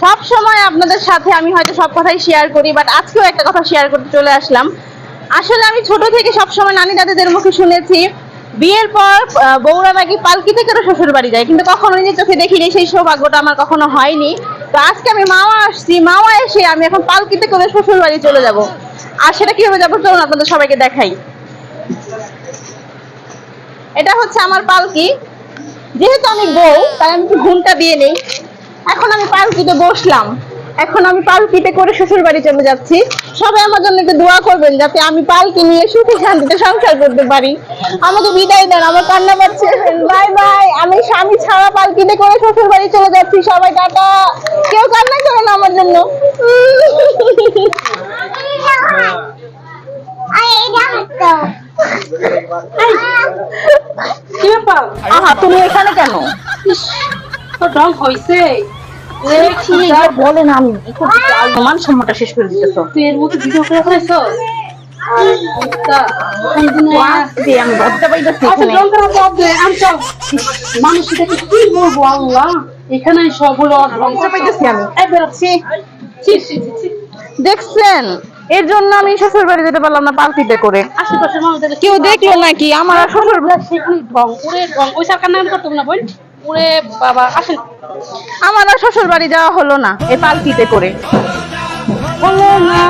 সব সময় আপনাদের সাথে আমি হয়তো সব কথাই শেয়ার করি, বাট আজকেও একটা কথা শেয়ার করতে চলে আসলাম। আসলে আমি ছোট থেকে সবসময় নানি দাদিদের মুখে শুনেছি বিয়ের পর বউরা নাকি পালকিতে করে শ্বশুর বাড়ি যায়, কিন্তু কখনো নিজের চোখে দেখিনি, সেই সৌভাগ্যটা আমার কখনো হয়নি। তো আজকে আমি মাওয়া আসছি, মাওয়া এসে আমি এখন পালকিতে করে শ্বশুর বাড়ি চলে যাব। আর সেটা কিভাবে যাবো চলুন আপনাদের সবাইকে দেখাই। এটা হচ্ছে আমার পালকি। যেহেতু আমি বউ তাই আমি একটু ঘুমটা দিয়ে নেই। এখন আমি পালকিতে বসলাম, এখন আমি পালকিতে করে শ্বশুর বাড়ি চলে যাচ্ছি। সবাই আমার জন্য একটু দোয়া করবেন যাতে আমি পালকি নিয়ে সুখে শান্তিতে সংসার করতে পারি। আমাকে বিদায় দেন, আমার কান্না পাচ্ছে। বাই বাই, আমি স্বামী ছাড়া পালকিতে করে শ্বশুর বাড়ি চলে যাচ্ছি। সবাই টাটা। কেউ কান্না করে না আমার জন্য। কি ব্যাপার? আহা, তুমি এখানে কেন? তো ঢং হইছে। বলে না, আমি মান সম্মানটা শেষ করে দিতেছো। তুই এর মধ্যে ভিডিও করে ফেলেছ? আমি লজ্জা পাইতেছি এখানে। মানুষ এটাকে কি বলবো আল্লাহ, এখানে সব হলো লজ্জা পাইতেছি আমি। বেরোচ্ছি। দেখছেন, এর জন্য আমি শ্বশুর বাড়ি যেতে পারলাম না পালকিতে করে। আশেপাশের মানুষদের কেউ দেখলো নাকি আমার শ্বশুর সেখানে ঢং ওরে ঢং, ওই সরকার নাম করতাম না বোন। ওরে বাবা, আসেন। আমার শ্বশুর বাড়ি যাওয়া হলো না এই পালকিতে করে। বলো না।